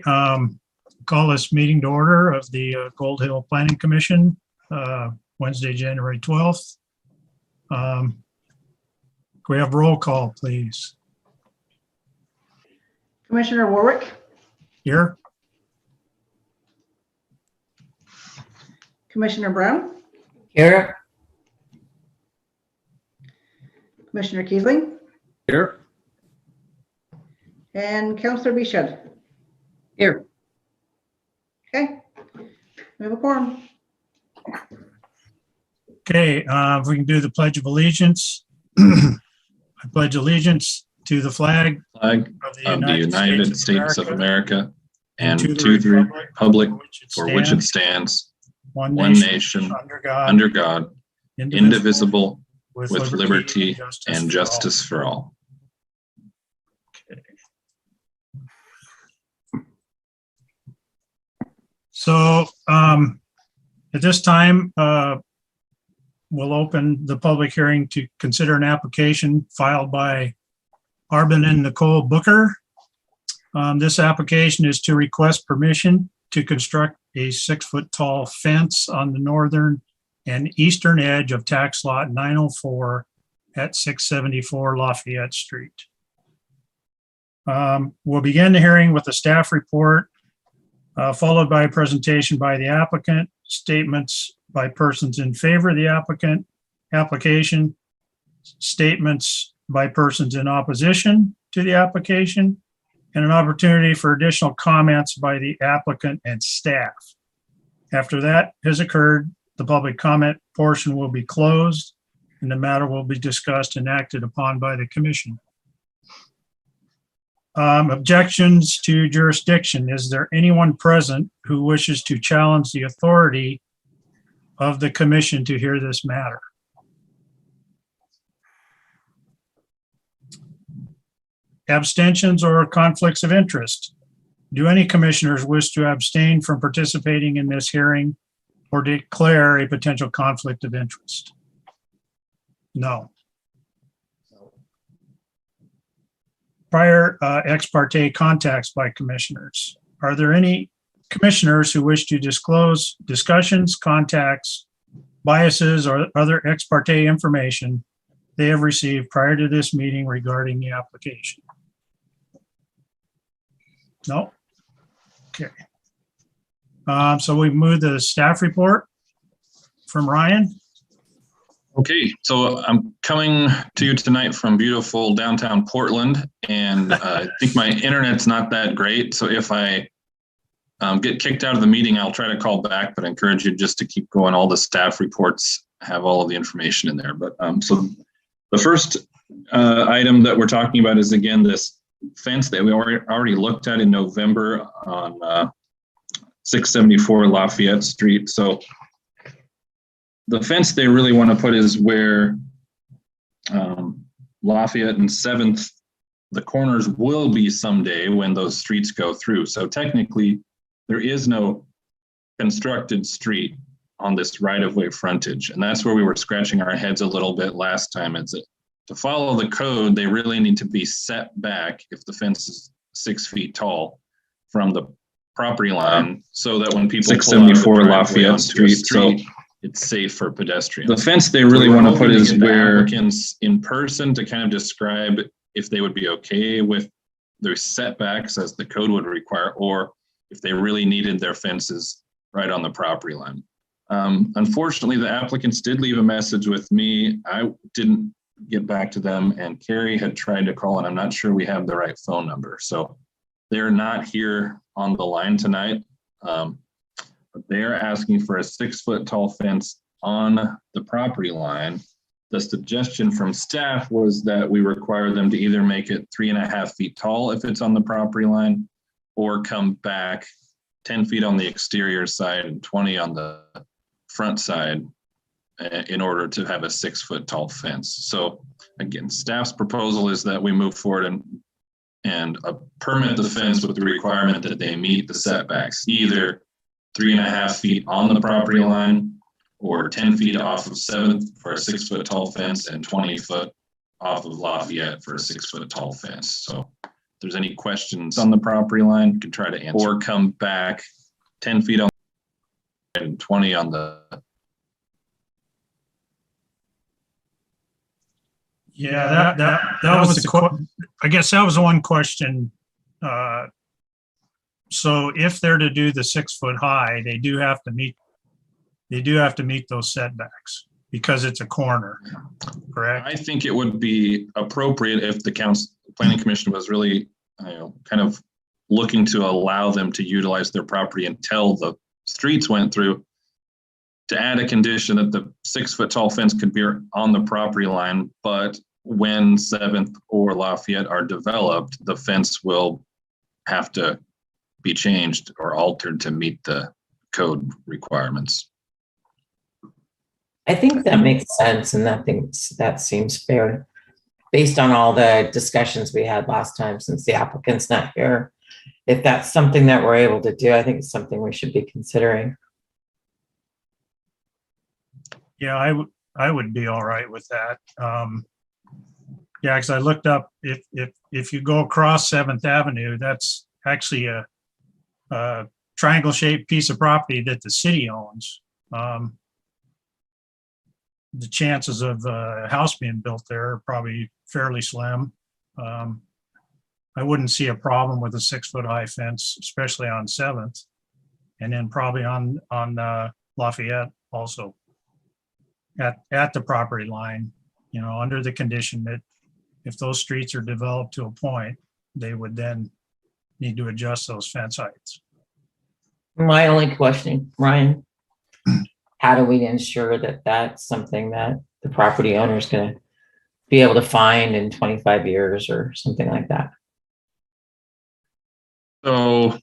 Call this meeting to order of the Gold Hill Planning Commission, Wednesday, January 12th. Can we have roll call, please? Commissioner Warwick, Here. Commissioner Brown, Here. Commissioner Keisling, Here. and Councillor Bichette. Here. Okay, we have a quorum. Okay, if we can do the Pledge of Allegiance. I pledge allegiance to the flag of the United States of America and to the republic for which it stands, one nation, under God, indivisible, with liberty and justice for all. Okay. So at this time, we'll open the public hearing to consider an application filed by Arbin and Nicole Booker. This application is to request permission to construct a 6-foot tall fence on the northern and eastern edge of tax lot 904 at 674 Lafayette Street. We'll begin the hearing with a staff report, followed by a presentation by the applicant, statements by persons in favor of the application, statements by persons in opposition to the application, and an opportunity for additional comments by the applicant and staff. After that has occurred, the public comment portion will be closed and the matter will be discussed and acted upon by the commission. Objections to jurisdiction. Is there anyone present who wishes to challenge the authority of the commission to hear this matter? Abstentions or conflicts of interest. Do any commissioners wish to abstain from participating in this hearing or declare a potential conflict of interest? No. Prior ex parte contacts by commissioners. Are there any commissioners who wish to disclose discussions, contacts, biases, or other ex parte information they have received prior to this meeting regarding the application? No? Okay. So we move the staff report from Ryan. Okay, so I'm coming to you tonight from beautiful downtown Portland, and I think my internet's not that great. So if I get kicked out of the meeting, I'll try to call back, but I encourage you just to keep going. All the staff reports have all of the information in there. But so the first item that we're talking about is, again, this fence that we already looked at in November on 674 Lafayette Street. So the fence they really want to put is where Lafayette and 7th, the corners will be someday when those streets go through. So technically, there is no constructed street on this right-of-way frontage. And that's where we were scratching our heads a little bit last time. It's to follow the code, they really need to be set back if the fence is 6 feet tall from the property line, so that when people 674 Lafayette Street, so it's safe for pedestrians. The fence they really want to put is where applicants in person to kind of describe if they would be okay with their setbacks as the code would require, or if they really needed their fences right on the property line. Unfortunately, the applicants did leave a message with me. I didn't get back to them, and Carrie had tried to call, and I'm not sure we have the right phone number. So they're not here on the line tonight. But they are asking for a 6-foot tall fence on the property line. The suggestion from staff was that we require them to either make it 3.5 feet tall if it's on the property line, or come back 10 feet on the exterior side and 20 on the front side in order to have a 6-foot tall fence. So again, staff's proposal is that we move forward and permit the fence with the requirement that they meet the setbacks, either 3.5 feet on the property line or 10 feet off of 7th for a 6-foot tall fence and 20 foot off of Lafayette for a 6-foot tall fence. So there's any questions on the property line, you can try to answer, or come back 10 feet on and 20 on the. Yeah, that was I guess that was the one question. So if they're to do the 6 foot high, they do have to meet those setbacks because it's a corner, correct? I think it would be appropriate if the planning commission was really, kind of looking to allow them to utilize their property until the streets went through, to add a condition that the 6 foot tall fence could be on the property line, but when 7th or Lafayette are developed, the fence will have to be changed or altered to meet the code requirements. I think that makes sense, and that seems fair based on all the discussions we had last time. Since the applicant's not here, if that's something that we're able to do, I think it's something we should be considering. Yeah, I would be all right with that. Yeah, because I looked up, if you go across 7th Avenue, that's actually a triangle shaped piece of property that the city owns. The chances of a house being built there are probably fairly slim. I wouldn't see a problem with a 6 foot high fence, especially on 7th, and then probably on Lafayette also at the property line, under the condition that if those streets are developed to a point, they would then need to adjust those fence heights. My only question, Ryan, how do we ensure that that's something that the property owner is going to be able to find in 25 years or something like that? So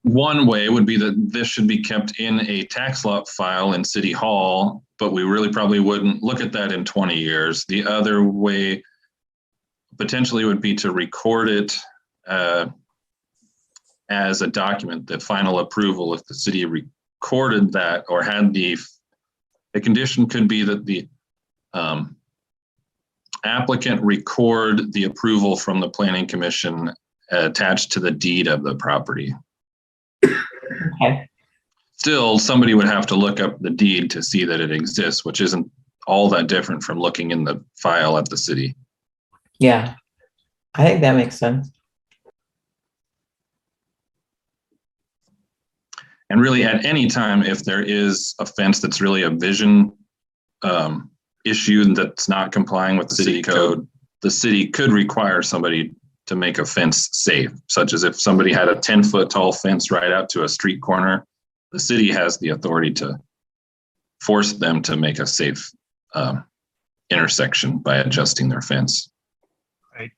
one way would be that this should be kept in a tax lot file in City Hall, but we really probably wouldn't look at that in 20 years. The other way potentially would be to record it as a document, the final approval. If the city recorded that or had the condition could be that the applicant record the approval from the planning commission attached to the deed of the property. Okay. Still, somebody would have to look up the deed to see that it exists, which isn't all that different from looking in the file at the city. Yeah, I think that makes sense. And really, at any time, if there is a fence that's really a vision issue that's not complying with the city code, the city could require somebody to make a fence safe, such as if somebody had a 10 foot tall fence right out to a street corner, the city has the authority to force them to make a safe intersection by adjusting their fence. Right.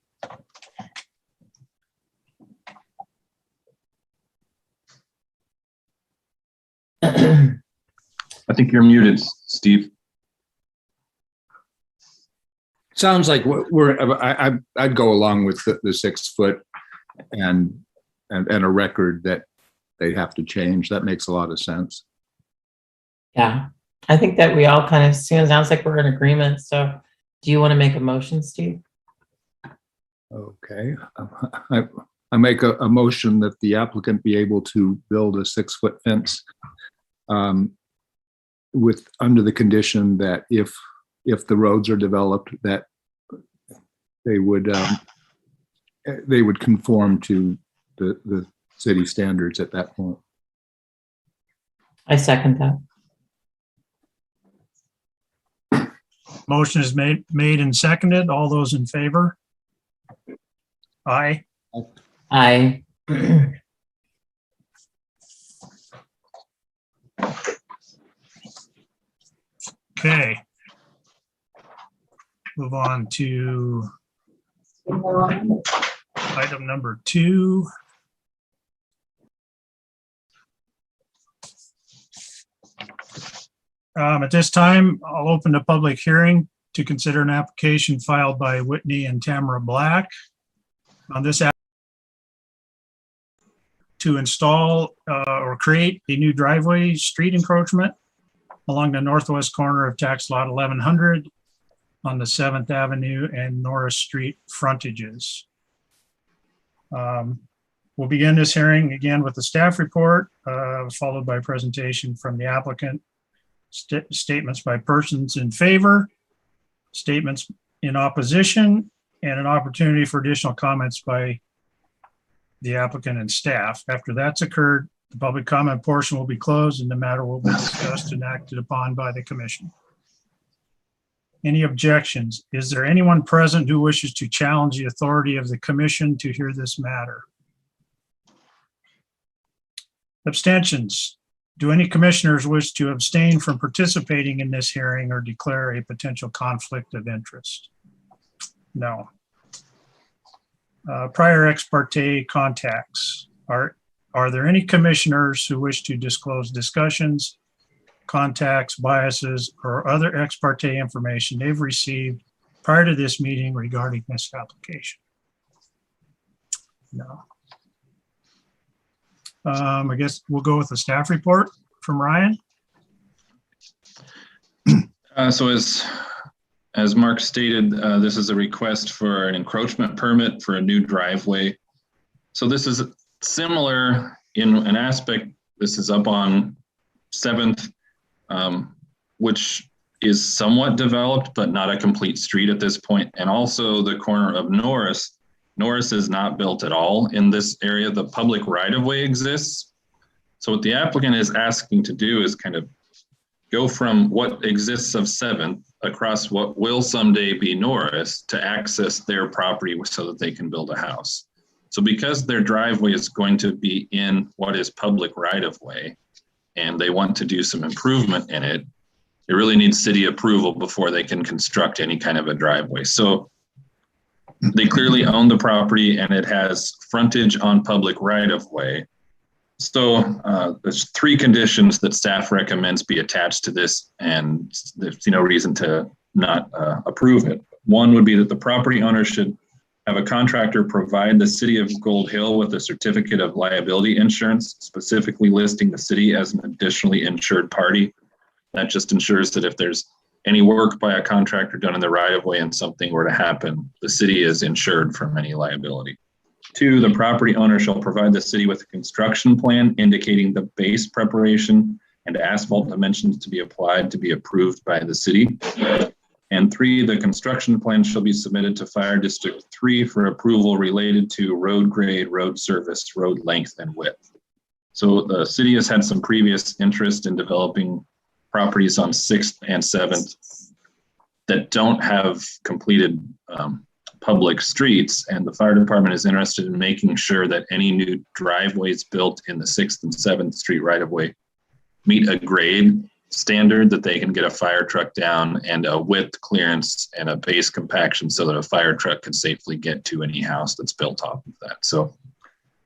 I think you're muted, Steve. Sounds like I'd go along with the 6 foot and a record that they have to change. That makes a lot of sense. Yeah, I think that we all kind of sounds like we're in agreement. So do you want to make a motion, Steve? Okay. I make a motion that the applicant be able to build a 6 foot fence under the condition that if the roads are developed, that they would conform to the city standards at that point. I second that. Motion is made and seconded. All those in favor? Aye. Aye. Okay. Move on to item number 2. At this time, I'll open the public hearing to consider an application filed by Whitney and Tamara Black on this app to install or create a new driveway street encroachment along the northwest corner of tax lot 1100 on the 7th Avenue and Norris Street frontages. We'll begin this hearing again with the staff report, followed by a presentation from the applicant, statements by persons in favor, statements in opposition, and an opportunity for additional comments by the applicant and staff. After that's occurred, the public comment portion will be closed and the matter will be discussed and acted upon by the commission. Any objections? Is there anyone present who wishes to challenge the authority of the commission to hear this matter? Abstentions. Do any commissioners wish to abstain from participating in this hearing or declare a potential conflict of interest? No. Prior ex parte contacts. Are there any commissioners who wish to disclose discussions, contacts, biases, or other ex parte information they've received prior to this meeting regarding this application? No. I guess we'll go with the staff report from Ryan. So as Mark stated, this is a request for an encroachment permit for a new driveway. So this is similar in an aspect. This is up on 7th, which is somewhat developed, but not a complete street at this point. And also the corner of Norris. Norris is not built at all in this area. The public right-of-way exists. So what the applicant is asking to do is kind of go from what exists of 7th across what will someday be Norris to access their property so that they can build a house. So because their driveway is going to be in what is public right-of-way and they want to do some improvement in it, it really needs city approval before they can construct any kind of a driveway. So they clearly own the property and it has frontage on public right-of-way. So there's 3 conditions that staff recommends be attached to this, and there's no reason to not approve it. One would be that the property owner should have a contractor provide the city of Gold Hill with a certificate of liability insurance, specifically listing the city as an additionally insured party. That just ensures that if there's any work by a contractor done in the right-of-way and something were to happen, the city is insured from any liability. 2, the property owner shall provide the city with a construction plan indicating the base preparation and asphalt dimensions to be applied to be approved by the city. And 3, the construction plan shall be submitted to Fire District 3 for approval related to road grade, road surface, road length, and width. So the city has had some previous interest in developing properties on 6th and 7th that don't have completed public streets, and the fire department is interested in making sure that any new driveways built in the 6th and 7th Street right-of-way meet a grade standard that they can get a fire truck down and a width clearance and a base compaction so that a fire truck can safely get to any house that's built off of that. So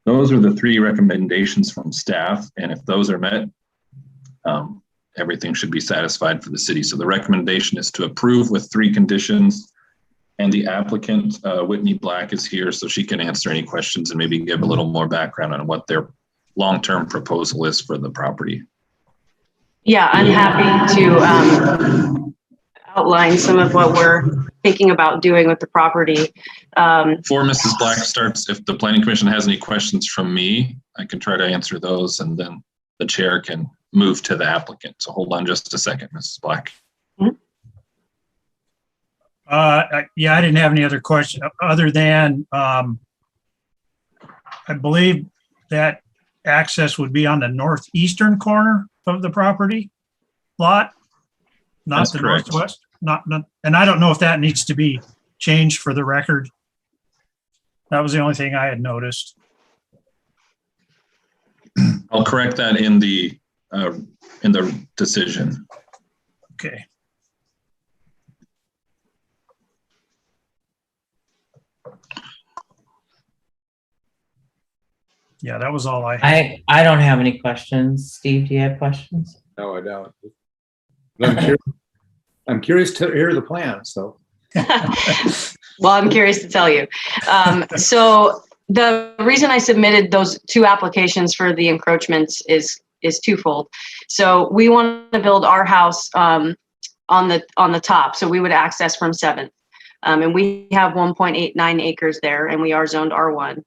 those are the 3 recommendations from staff, and if those are met, everything should be satisfied for the city. So the recommendation is to approve with 3 conditions. And the applicant, Whitney Black, is here so she can answer any questions and maybe give a little more background on what their long-term proposal is for the property. Yeah, I'm happy to outline some of what we're thinking about doing with the property. Before Mrs. Black starts, if the Planning Commission has any questions from me, I can try to answer those, and then the chair can move to the applicant. So hold on just a second, Mrs. Black. Yeah, I didn't have any other question other than I believe that access would be on the northeastern corner of the property lot, not That's the correct. northwest. Not, and I don't know if that needs to be changed for the record. That was the only thing I had noticed. I'll correct that in the decision. Okay. Yeah, that was all I had. I don't have any questions. Steve, do you have questions? No, I don't. But I'm curious to hear the plan, so. Well, I'm curious to tell you. So the reason I submitted those 2 applications for the encroachments is twofold. So we want to build our house on the top. So we would access from 7th. And we have 1.89 acres there, and we are zoned R1.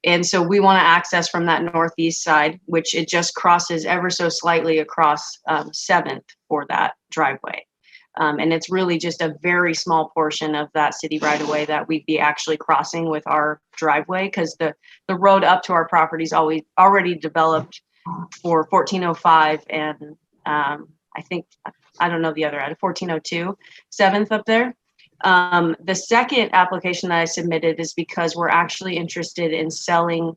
And so we want to access from that northeast side, which it just crosses ever so slightly across 7th for that driveway. And it's really just a very small portion of that city right away that we'd be actually crossing with our driveway, because the road up to our property is already developed for 1405 and I think, I don't know the other, 1402, 7th up there. The second application that I submitted is because we're actually interested in selling,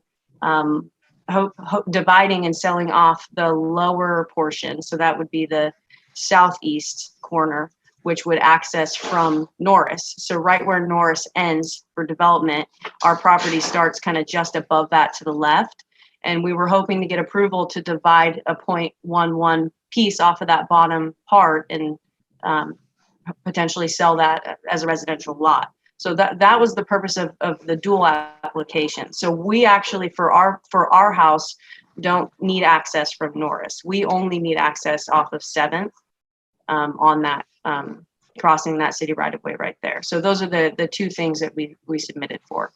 dividing and selling off the lower portion. So that would be the southeast corner, which would access from Norris. So right where Norris ends for development, our property starts kind of just above that to the left. And we were hoping to get approval to divide a 0.11 piece off of that bottom part and potentially sell that as a residential lot. So that was the purpose of the dual application. So we actually, for our house, don't need access from Norris. We only need access off of 7th on that, crossing that city right of way right there. So those are the two things that we submitted for.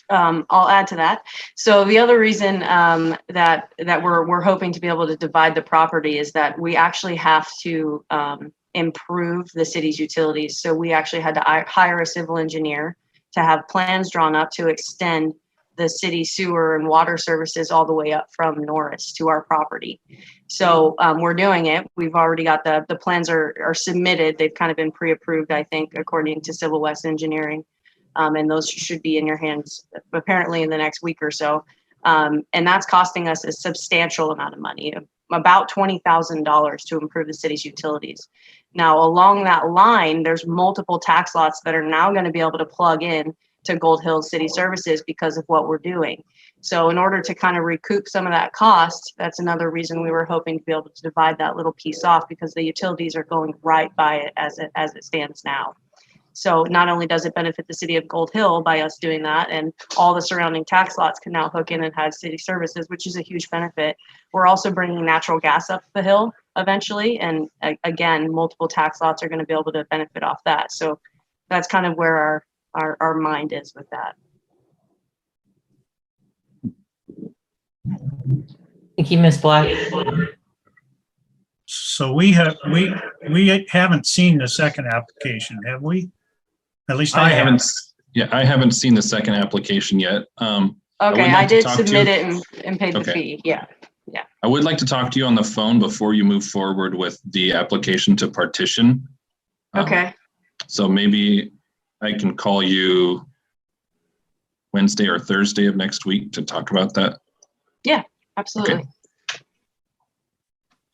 I'll add to that. So the other reason that we're hoping to be able to divide the property is that we actually have to improve the city's utilities. So we actually had to hire a civil engineer to have plans drawn up to extend the city sewer and water services all the way up from Norris to our property. So we're doing it. We've already got the plans are submitted. They've kind of been pre-approved, I think, according to Civil West Engineering. And those should be in your hands apparently in the next week or so. And that's costing us a substantial amount of money, about $20,000 to improve the city's utilities. Now, along that line, there's multiple tax lots that are now going to be able to plug in to Gold Hills City Services because of what we're doing. So in order to kind of recoup some of that cost, that's another reason we were hoping to be able to divide that little piece off, because the utilities are going right by it as it stands now. So not only does it benefit the city of Gold Hill by us doing that, and all the surrounding tax lots can now hook in and have city services, which is a huge benefit. We're also bringing natural gas up the hill eventually. And again, multiple tax lots are going to be able to benefit off that. So that's kind of where our mind is with that. Thank you, Ms. Black. So we haven't seen the second application, have we? At least I haven't. Yeah, I haven't seen the second application yet. Okay, like I did to talk to submit you. it and paid the fee. Yeah. I would like to talk to you on the phone before you move forward with the application to partition. Okay. So maybe I can call you Wednesday or Thursday of next week to talk about that. Yeah, absolutely. Okay.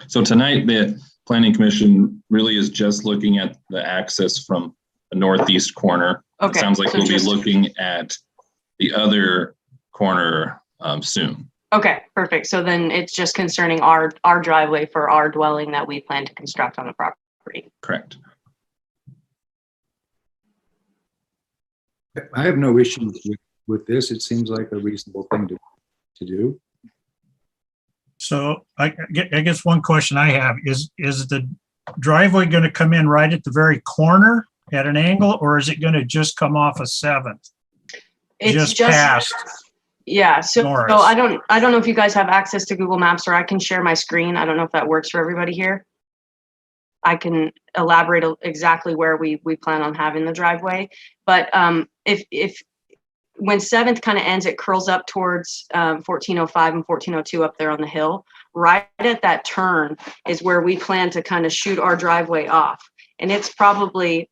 So tonight, the Planning Commission really is just looking at the access from the northeast corner. Okay. It sounds like so we'll be looking at the other corner soon. Okay, perfect. So then it's just concerning our driveway for our dwelling that we plan to construct on the property. Correct. I have no issues with this. It seems like a reasonable thing to do. So I guess one question I have is the driveway going to come in right at the very corner at an angle, or is it going to just come off of 7th? It's just past. Yeah. So Norris. I don't know if you guys have access to Google Maps, or I can share my screen. I don't know if that works for everybody here. I can elaborate exactly where we plan on having the driveway. But if when 7th kind of ends, it curls up towards 1405 and 1402 up there on the hill. Right at that turn is where we plan to kind of shoot our driveway off. And it's probably,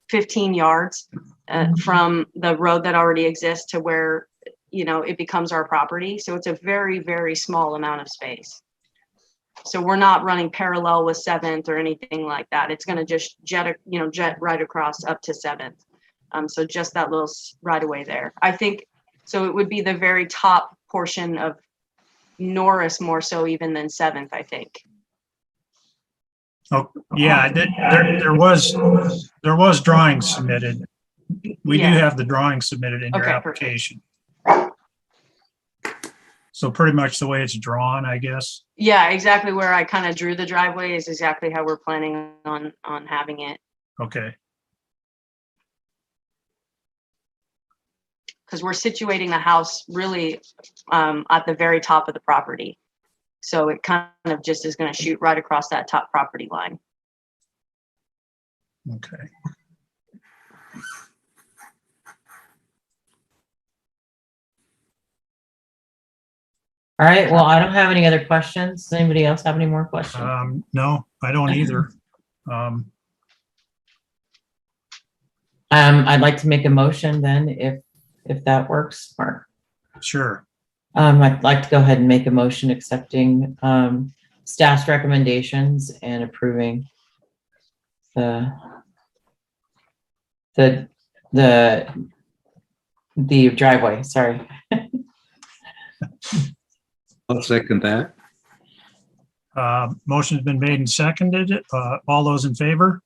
15 yards from the road that already exists to where, it becomes our property. So it's a very, very small amount of space. So we're not running parallel with 7th or anything like that. It's going to just jet right across up to 7th. So just that little right away there. I think, so it would be the very top portion of Norris more so even than 7th, I think. Oh, yeah, there was drawings submitted. We do have the drawings submitted in your Okay, application. So pretty much the way it's drawn, I guess. Yeah, exactly where I kind of drew the driveway is exactly how we're planning on having it. Okay, Because we're situating the house really at the very top of the property. So it kind of just is going to shoot right across that top property line. okay. All right, well, I don't have any other questions. Does anybody else have any more questions? No, I don't either. I'd like to make a motion then, if that works, Mark. Sure. I'd like to go ahead and make a motion accepting staff's recommendations and approving the driveway, sorry. I'll second that. Motion's been made and seconded. All those in favor?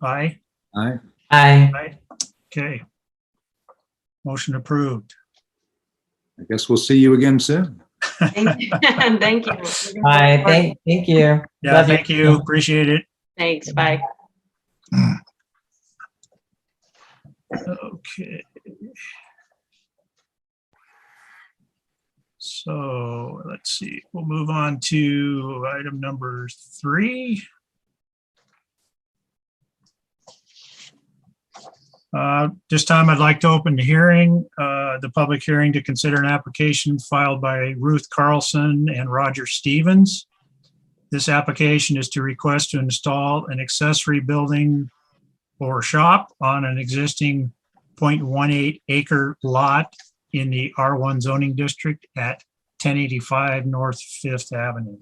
Aye. Aye. Aye. Aye. Okay. Motion approved. I guess we'll see you again soon. Thank you. Thank you. Aye, thank you. Yeah, Love thank you. Appreciate it. Thanks. Bye. Okay. So let's see, we'll move on to item number 3. This time I'd like to open the hearing, the public hearing to consider an application filed by Ruth Carlson and Roger Stevens. This application is to request to install an accessory building or shop on an existing 0.18 acre lot in the R1 zoning district at 1085 North 5th Avenue.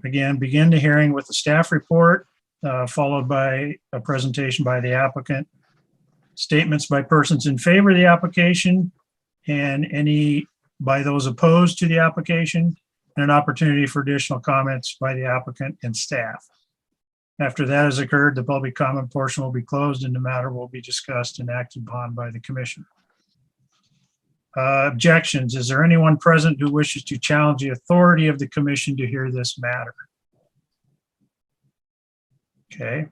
Again, begin the hearing with the staff report, followed by a presentation by the applicant, statements by persons in favor of the application, and any by those opposed to the application, and an opportunity for additional comments by the applicant and staff. After that has occurred, the public comment portion will be closed and the matter will be discussed and acted upon by the commission. Objections. Is there anyone present who wishes to challenge the authority of the commission to hear this matter? Okay.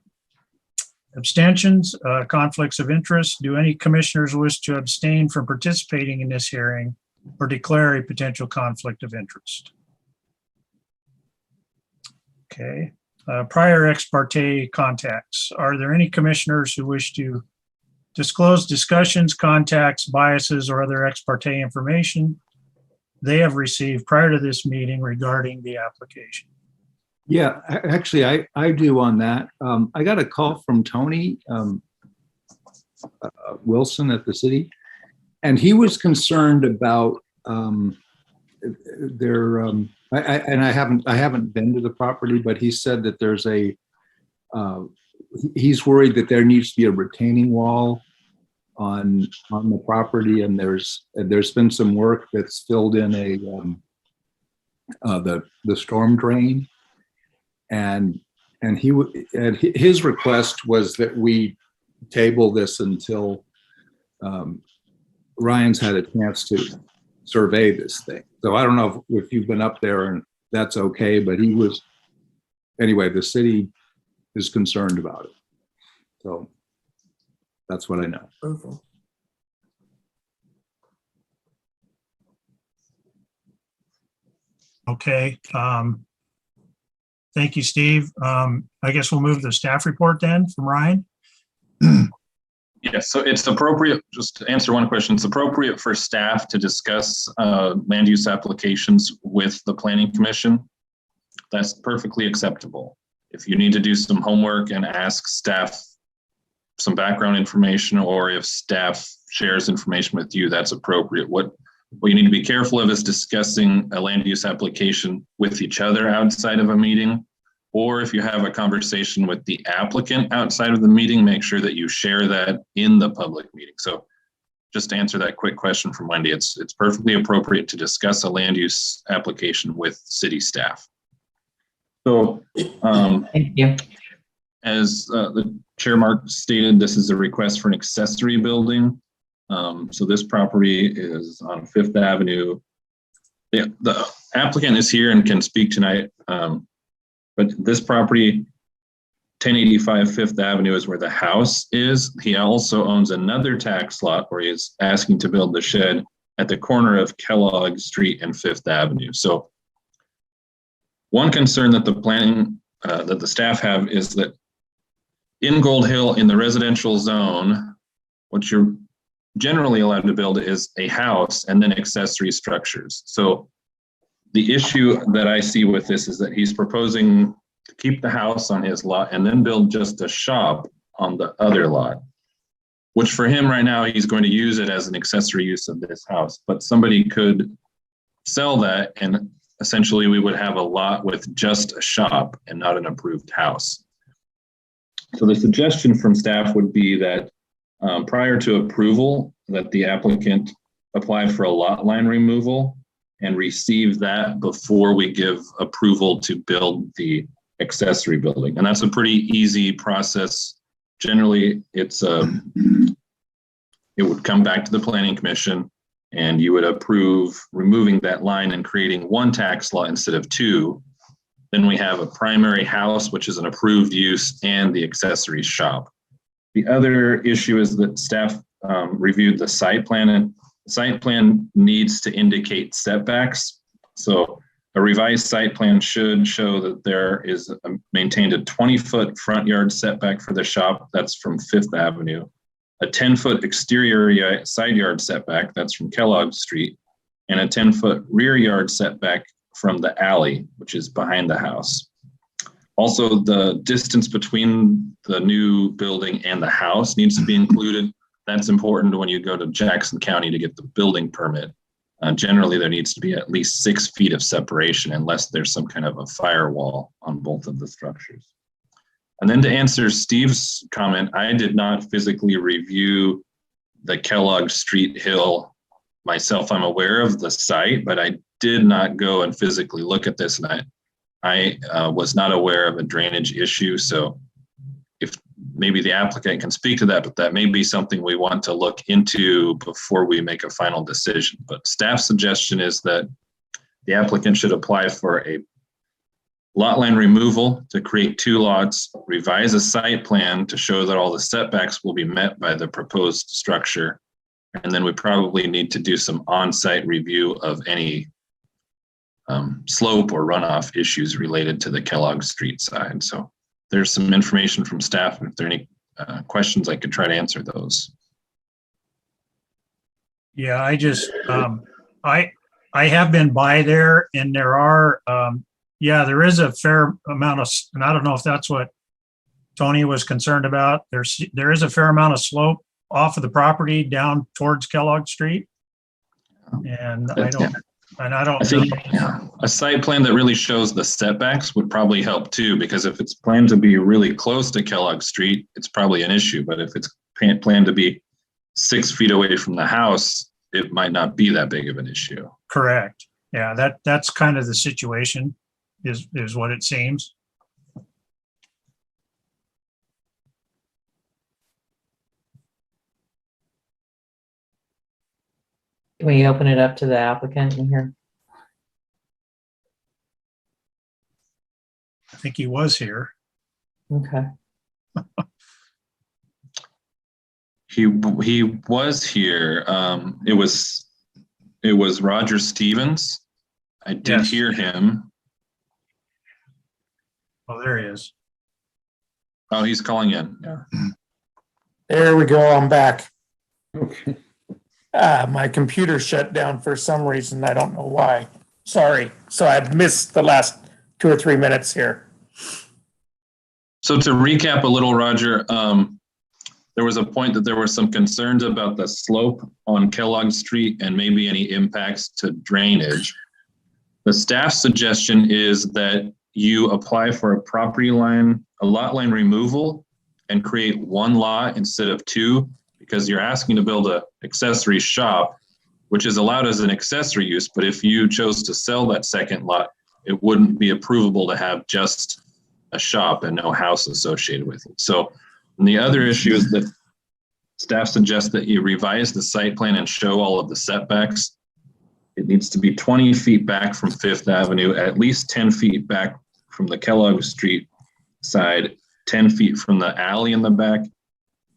Abstentions, conflicts of interest. Do any commissioners wish to abstain from participating in this hearing or declare a potential conflict of interest? Okay. Prior ex parte contacts. Are there any commissioners who wish to disclose discussions, contacts, biases, or other ex parte information they have received prior to this meeting regarding the application? Yeah, actually, I do on that. I got a call from Tony Wilson at the city, and he was concerned about their. I haven't been to the property, but he said that there's a. He's worried that there needs to be a retaining wall on the property, and there's been some work that's filled in the storm drain. And his request was that we table this until Ryan's had a chance to survey this thing. So I don't know if you've been up there and that's okay, but anyway, the city is concerned about it. So that's what I know. Okay. Thank you, Steve. I guess we'll move to the staff report then from Ryan. Yes, so it's appropriate, just to answer one question, it's appropriate for staff to discuss land use applications with the planning commission. That's perfectly acceptable. If you need to do some homework and ask staff some background information, or if staff shares information with you, that's appropriate. What you need to be careful of is discussing a land use application with each other outside of a meeting, or if you have a conversation with the applicant outside of the meeting, make sure that you share that in the public meeting. So just to answer that quick question from Wendy, it's perfectly appropriate to discuss a land use application with city staff. So Thank you. as the chair Mark stated, this is a request for an accessory building. So this property is on Fifth Avenue. The applicant is here and can speak tonight, but this property, 1085 Fifth Avenue, is where the house is. He also owns another tax lot where he's asking to build the shed at the corner of Kellogg Street and Fifth Avenue. So one concern that the planning, that the staff have is that in Gold Hill, in the residential zone, what you're generally allowed to build is a house and then accessory structures. So the issue that I see with this is that he's proposing to keep the house on his lot and then build just a shop on the other lot, which for him right now, he's going to use it as an accessory use of this house. But somebody could sell that and essentially we would have a lot with just a shop and not an approved house. So the suggestion from staff would be that prior to approval, that the applicant apply for a lot line removal and receive that before we give approval to build the accessory building. And that's a pretty easy process. Generally, it would come back to the Planning Commission and you would approve removing that line and creating one tax lot instead of two. Then we have a primary house, which is an approved use, and the accessory shop. The other issue is that staff reviewed the site plan, and the site plan needs to indicate setbacks. So a revised site plan should show that there is maintained a 20-foot front yard setback for the shop. That's from Fifth Avenue. A 10-foot exterior side yard setback, that's from Kellogg Street, and a 10-foot rear yard setback from the alley, which is behind the house. Also, the distance between the new building and the house needs to be included. That's important when you go to Jackson County to get the building permit. Generally, there needs to be at least 6 feet of separation unless there's some kind of a firewall on both of the structures. And then to answer Steve's comment, I did not physically review the Kellogg Street Hill myself. I'm aware of the site, but I did not go and physically look at this, and I was not aware of a drainage issue. So if maybe the applicant can speak to that, but that may be something we want to look into before we make a final decision. But staff's suggestion is that the applicant should apply for a lot line removal to create 2 lots, revise a site plan to show that all the setbacks will be met by the proposed structure. And then we probably need to do some on-site review of any slope or runoff issues related to the Kellogg Street side. So there's some information from staff. If there are any questions, I could try to answer those. Yeah, I just, I have been by there and there are, yeah, there is a fair amount of, and I don't know if that's what Tony was concerned about. There is a fair amount of slope off of the property down towards Kellogg Street. And I think a site plan that really shows the setbacks would probably help too, because if it's planned to be really close to Kellogg Street, it's probably an issue. But if it's planned to be 6 feet away from the house, it might not be that big of an issue. Correct. Yeah, that's kind of the situation is what it seems. Can we open it up to the applicant in here? I think he was here. Okay. He was here. It was Roger Stevens. I did Yes. hear him. Oh, there he is. Oh, he's calling in. Yeah. There we go, I'm back. Okay. My computer shut down for some reason, I don't know why. Sorry, so I've missed the last 2 or 3 minutes here. So to recap a little, Roger, there was a point that there were some concerns about the slope on Kellogg Street and maybe any impacts to drainage. The staff suggestion is that you apply for a lot line removal and create 1 lot instead of 2, because you're asking to build an accessory shop, which is allowed as an accessory use. But if you chose to sell that second lot, it wouldn't be approvable to have just a shop and no house associated with it. So and the other issue is that Staff suggests that you revise the site plan and show all of the setbacks. It needs to be 20 feet back from Fifth Avenue, at least 10 feet back from the Kellogg Street side, 10 feet from the alley in the back.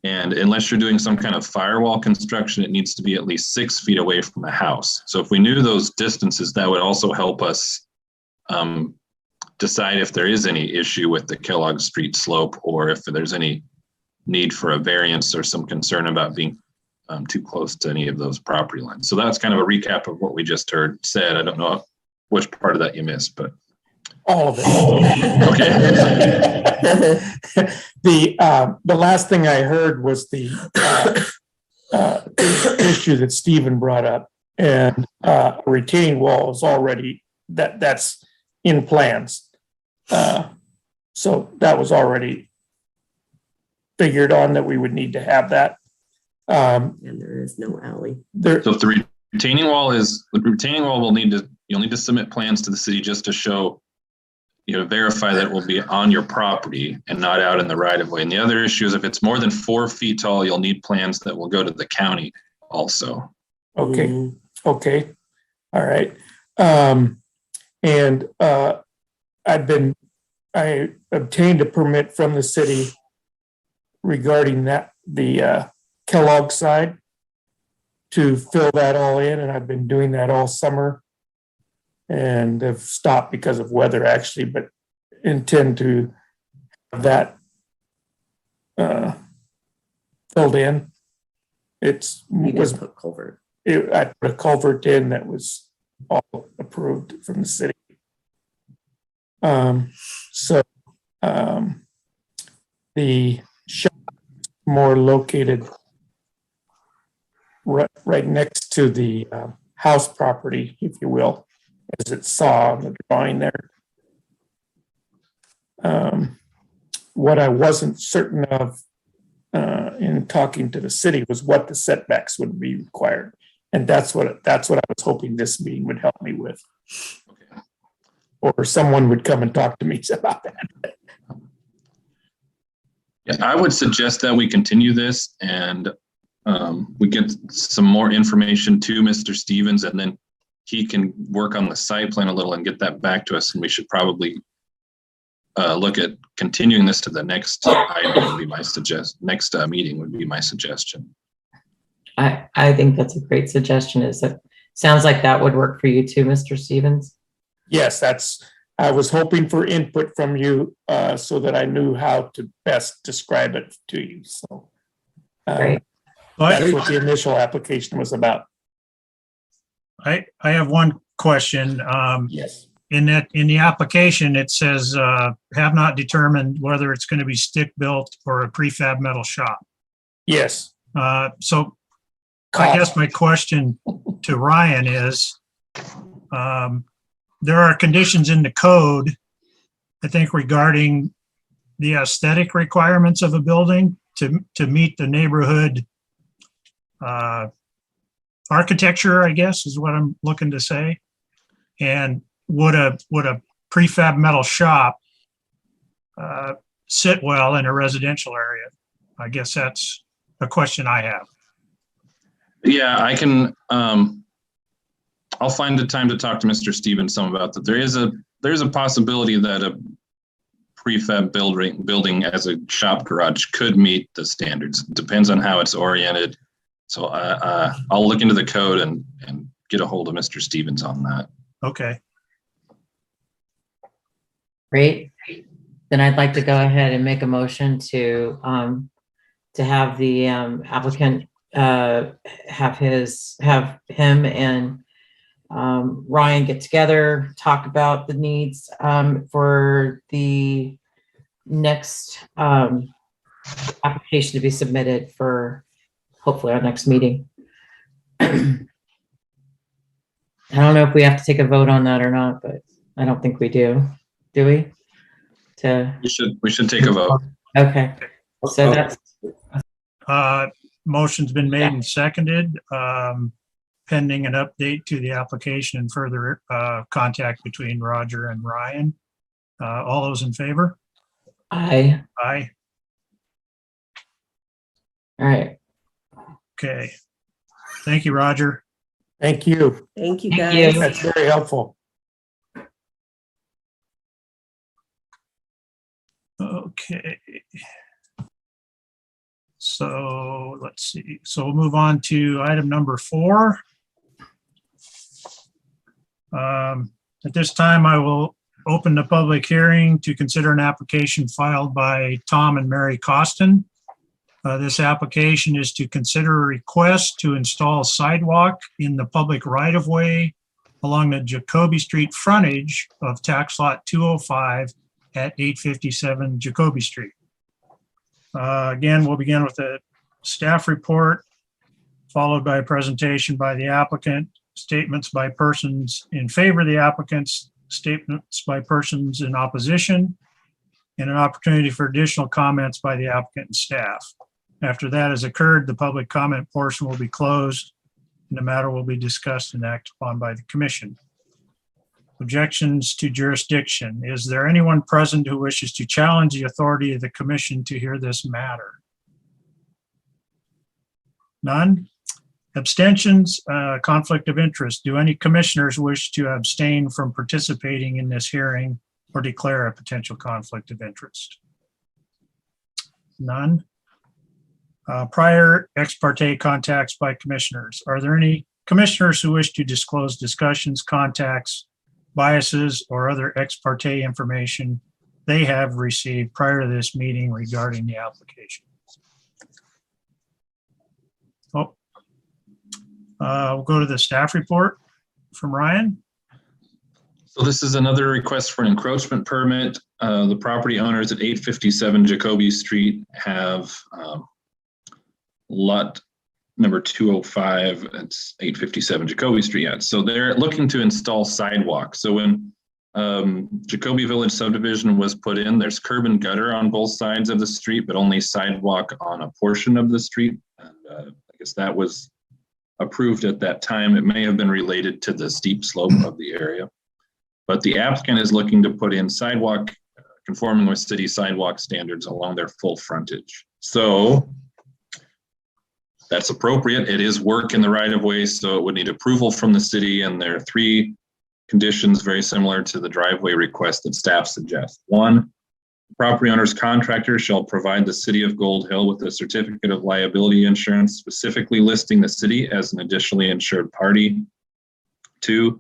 And unless you're doing some kind of firewall construction, it needs to be at least 6 feet away from the house. So if we knew those distances, that would also help us decide if there is any issue with the Kellogg Street slope, or if there's any need for a variance or some concern about being too close to any of those property lines. So that's kind of a recap of what we just heard said. I don't know which part of that you missed, but. All of it. Okay. The last thing I heard was the issue that Stephen brought up, and a retaining wall is already, that's in plans. So that was already figured on that we would need to have that. And there is no alley. There, So if the retaining wall will you'll need to submit plans to the city just to show, verify that it will be on your property and not out in the right of way. And the other issue is if it's more than 4 feet tall, you'll need plans that will go to the county also. okay, Mhm. okay, all right. And I obtained a permit from the city regarding that, the Kellogg side, to fill that all in, and I've been doing that all summer. And have stopped because of weather actually, but intend to have that filled in. You didn't put culvert. I put a culvert in that was all approved from the city. The shop is more located right next to the house property, if you will, as it saw on the drawing there. What I wasn't certain of in talking to the city was what the setbacks would be required. And that's what I was hoping this meeting would help me with. Or someone would come and talk to me about that. Yeah, I would suggest that we continue this and we get some more information to Mr. Stevens, and then he can work on the site plan a little and get that back to us. And we should probably look at continuing this to the next item would be my next meeting would be my suggestion. I think that's a great suggestion. Sounds like that would work for you too, Mr. Stevens? Yes, I was hoping for input from you so that I knew how to best describe it to you. So Great. that's what the initial application was about. I have one question. Yes. In the application, it says, have not determined whether it's going to be stick built or a prefab metal shop. Yes. So I guess my question to Ryan is, there are conditions in the code, I think, regarding the aesthetic requirements of a building to meet the neighborhood architecture, I guess, is what I'm looking to say. And would a prefab metal shop sit well in a residential area? I guess that's a question I have. Yeah, I can. I'll find the time to talk to Mr. Stevens some about that. There's a possibility that a prefab building as a shop garage could meet the standards. It depends on how it's oriented. So I'll look into the code and get a hold of Mr. Stevens on that. Okay. Great. Then I'd like to go ahead and make a motion to have the applicant have him and Ryan get together, talk about the needs for the next application to be submitted for hopefully our next meeting. I don't know if we have to take a vote on that or not, but I don't think we do. Do we? We should take a vote. Okay. So that's Motion's been made and seconded, pending an update to the application and further contact between Roger and Ryan. All those in favor? aye. Aye. All right. Okay. Thank you, Roger. Thank you. Thank you, Thank you. guys. That's very helpful. Okay. So let's see. So we'll move on to item number 4. At this time, I will open the public hearing to consider an application filed by Tom and Mary Costin. This application is to consider a request to install sidewalk in the public right-of-way along the Jacoby Street frontage of tax lot 205 at 857 Jacoby Street. Again, we'll begin with a staff report, followed by a presentation by the applicant, statements by persons in favor of the applicants, statements by persons in opposition, and an opportunity for additional comments by the applicant and staff. After that has occurred, the public comment portion will be closed and the matter will be discussed and acted upon by the commission. Objections to jurisdiction. Is there anyone present who wishes to challenge the authority of the commission to hear this matter? None? Abstentions, conflict of interest. Do any commissioners wish to abstain from participating in this hearing or declare a potential conflict of interest? None? Prior ex parte contacts by commissioners. Are there any commissioners who wish to disclose discussions, contacts, biases, or other ex parte information they have received prior to this meeting regarding the application? We'll go to the staff report from Ryan. So this is another request for an encroachment permit. The property owners at 857 Jacoby Street have lot number 205, it's 857 Jacoby Street. Yeah. So they're looking to install sidewalks. So when Jacoby Village subdivision was put in, there's curb and gutter on both sides of the street, but only sidewalk on a portion of the street. And I guess that was approved at that time. It may have been related to the steep slope of the area. But the applicant is looking to put in sidewalk conforming with city sidewalk standards along their full frontage. So that's appropriate. It is work in the right of way, so it would need approval from the city, and there are 3 conditions very similar to the driveway request that staff suggests. 1, the property owner's contractor shall provide the city of Gold Hill with a certificate of liability insurance specifically listing the city as an additionally insured party. 2,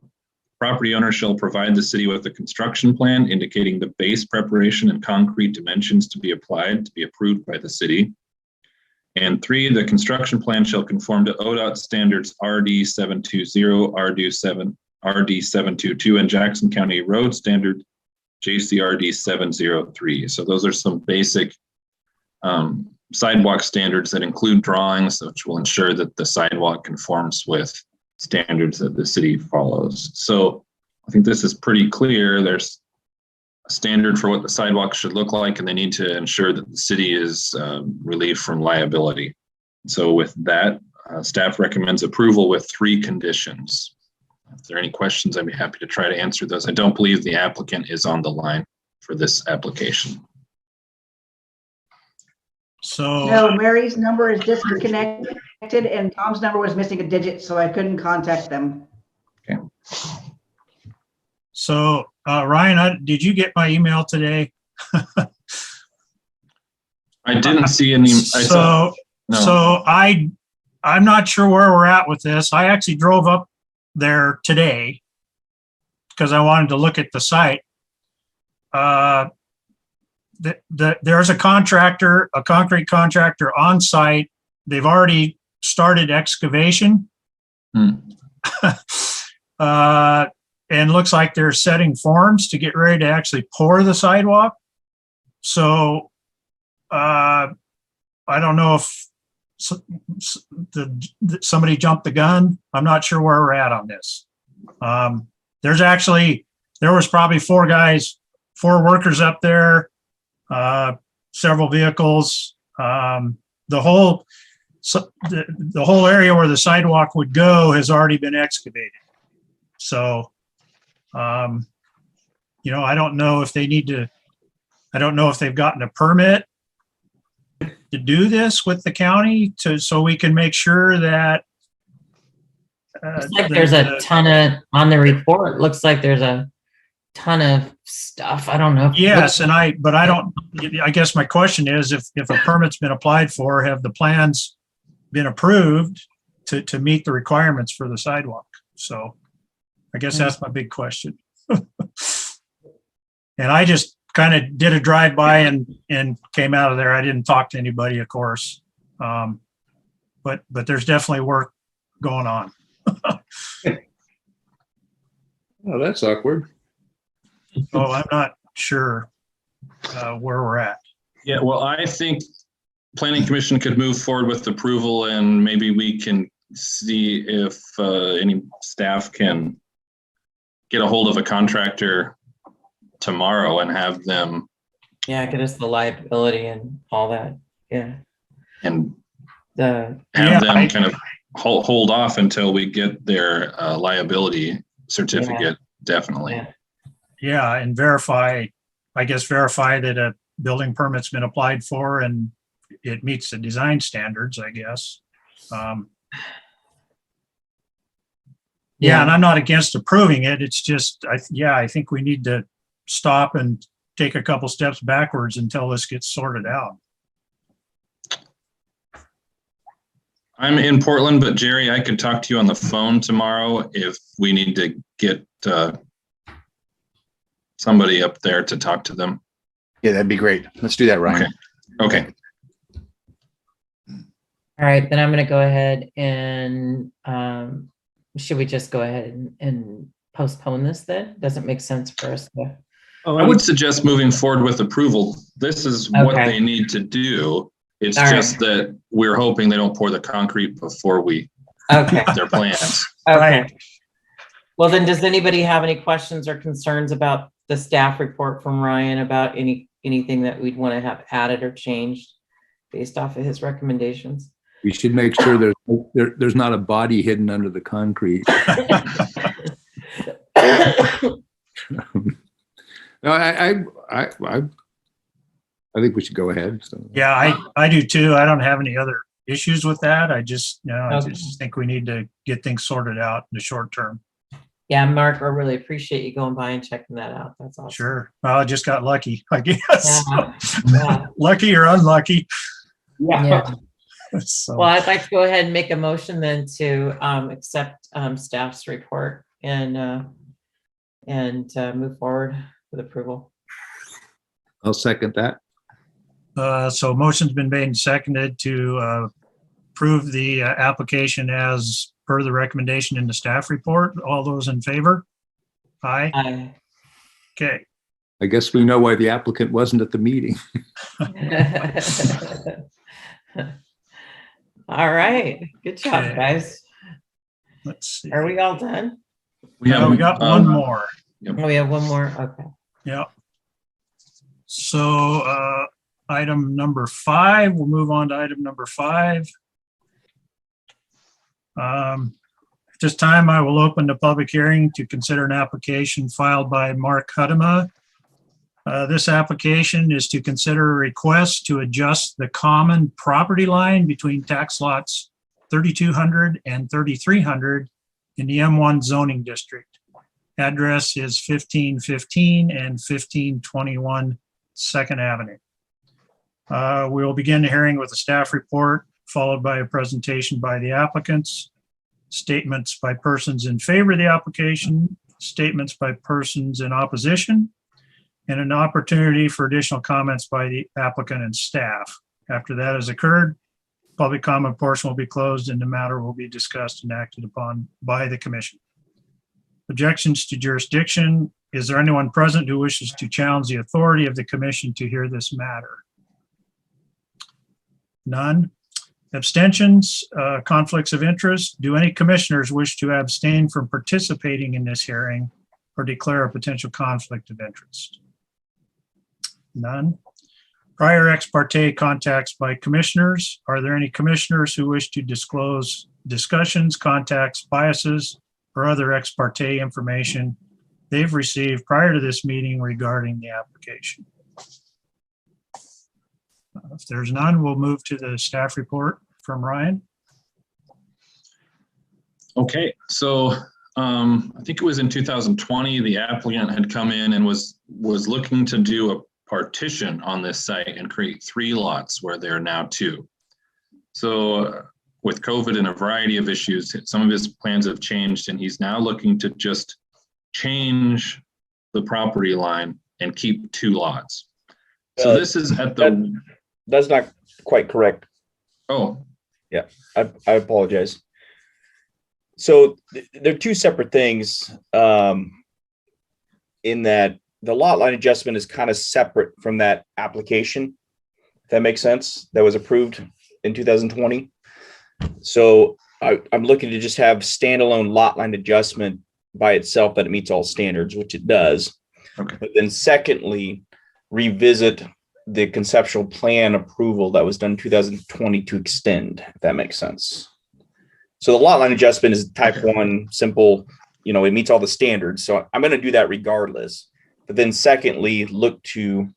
property owner shall provide the city with a construction plan indicating the base preparation and concrete dimensions to be applied to be approved by the city. And 3, the construction plan shall conform to ODOT standards RD 720, RD 722, and Jackson County Road Standard JCRD 703. So those are some basic sidewalk standards that include drawings, which will ensure that the sidewalk conforms with standards that the city follows. So I think this is pretty clear. There's a standard for what the sidewalk should look like, and they need to ensure that the city is relieved from liability. So with that, staff recommends approval with 3 conditions. If there are any questions, I'd be happy to try to answer those. I don't believe the applicant is on the line for this application. So, No, Mary's number is disconnected and Tom's number was missing a digit, so I couldn't contact them. Okay. so Ryan, did you get my email today? I didn't see any. So I'm not sure where we're at with this. I actually drove up there today because I wanted to look at the site. There's a contractor, a concrete contractor on site. They've already started excavation. And looks like they're setting forms to get ready to actually pour the sidewalk. So I don't know if somebody jumped the gun. I'm not sure where we're at on this. There was probably 4 workers up there, several vehicles. The whole area where the sidewalk would go has already been excavated. So, I don't know if they need to, I don't know if they've gotten a permit to do this with the county so we can make sure that Looks like there's a ton of, on the report, looks like there's a ton of stuff. I don't know. Yes, I guess my question is, if a permit's been applied for, have the plans been approved to meet the requirements for the sidewalk? So I guess that's my big question. And I just kind of did a drive-by and came out of there. I didn't talk to anybody, of course. But there's definitely work going on. Oh, that's awkward. So I'm not sure where we're at. Yeah, well, I think Planning Commission could move forward with approval, and maybe we can see if any staff can get a hold of a contractor tomorrow and have them. Yeah, get us the liability and all that. Yeah. And The, have them kind of hold off until we get their liability certificate, definitely. Yeah. Yeah, and verify that a building permit's been applied for and it meets the design standards, I guess. Yeah, and I'm not against approving it. It's just, I think we need to stop and take a couple steps backwards until this gets sorted out. I'm in Portland, but Jerry, I could talk to you on the phone tomorrow if we need to get somebody up there to talk to them. Yeah, that'd be great. Let's do that, Ryan. Okay. all right, then I'm going to go ahead and should we just go ahead and postpone this then? Doesn't make sense for us to. I would suggest moving forward with approval. This is what Okay. they need to do. It's All just that we're hoping they don't pour the concrete before we Okay. their plans. Okay. Well, then, does anybody have any questions or concerns about the staff report from Ryan about anything that we'd want to have added or changed based off of his recommendations? We should make sure there's not a body hidden under the concrete. No, I think we should go ahead. So. Yeah, I do too. I don't have any other issues with that. I just Okay. think we need to get things sorted out in the short term. Yeah, Mark, I really appreciate you going by and checking that out. That's awesome. Sure. Well, I just got lucky, I guess. Yeah. Lucky or unlucky. Yeah. So, Well, I'd like to go ahead and make a motion then to accept staff's report and move forward with approval. I'll second that. so motion's been made and seconded to approve the application as per the recommendation in the staff report. All those in favor? Aye. Aye. Okay. I guess we know why the applicant wasn't at the meeting. All right. Good job, Okay. guys. Let's see. Are we all done? We We got one more. Oh, we have one more. Okay. Yeah. So item number 5, we'll move on to item number 5. At this time, I will open the public hearing to consider an application filed by Mark Hudema. This application is to consider a request to adjust the common property line between tax lots 3200 and 3300 in the M1 zoning district. Address is 1515 and 1521 Second Avenue. We will begin the hearing with a staff report, followed by a presentation by the applicants, statements by persons in favor of the application, statements by persons in opposition, and an opportunity for additional comments by the applicant and staff. After that has occurred, public comment portion will be closed and the matter will be discussed and acted upon by the commission. Objections to jurisdiction. Is there anyone present who wishes to challenge the authority of the commission to hear this matter? None. Abstentions, conflicts of interest. Do any commissioners wish to abstain from participating in this hearing or declare a potential conflict of interest? None. Prior ex parte contacts by commissioners. Are there any commissioners who wish to disclose discussions, contacts, biases, or other ex parte information they've received prior to this meeting regarding the application? If there's none, we'll move to the staff report from Ryan. Okay, so I think it was in 2020, the applicant had come in and was looking to do a partition on this site and create 3 lots where there are now 2. So with COVID and a variety of issues, some of his plans have changed, and he's now looking to just change the property line and keep 2 lots. So this is at the. That's not quite correct. Oh, I apologize. So they're 2 separate things, in that the lot line adjustment is kind of separate from that application. If that makes sense. That was approved in 2020. So I'm looking to just have standalone lot line adjustment by itself, that it meets all standards, which it does. okay. But then secondly, revisit the conceptual plan approval that was done in 2020 to extend, if that makes sense. So the lot line adjustment is type 1, simple, it meets all the standards. So I'm going to do that regardless. But then secondly, look to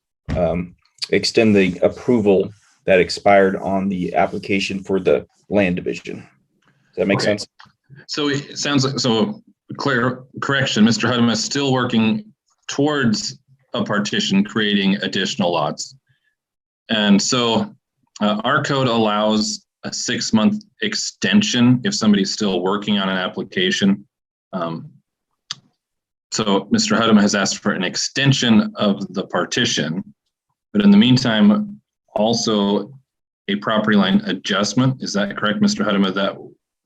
extend the approval that expired on the application for the land division. Does that make sense? So it sounds like, so correction, Mr. Hudham is still working towards a partition, creating additional lots. And so our code allows a 6-month extension if somebody's still working on an application. So Mr. Hudham has asked for an extension of the partition, but in the meantime, also a property line adjustment. Is that correct, Mr. Hudham, that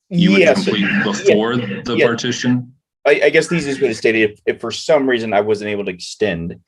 you would complete before the partition? I guess the easiest way to state it, if for some reason I wasn't able to extend,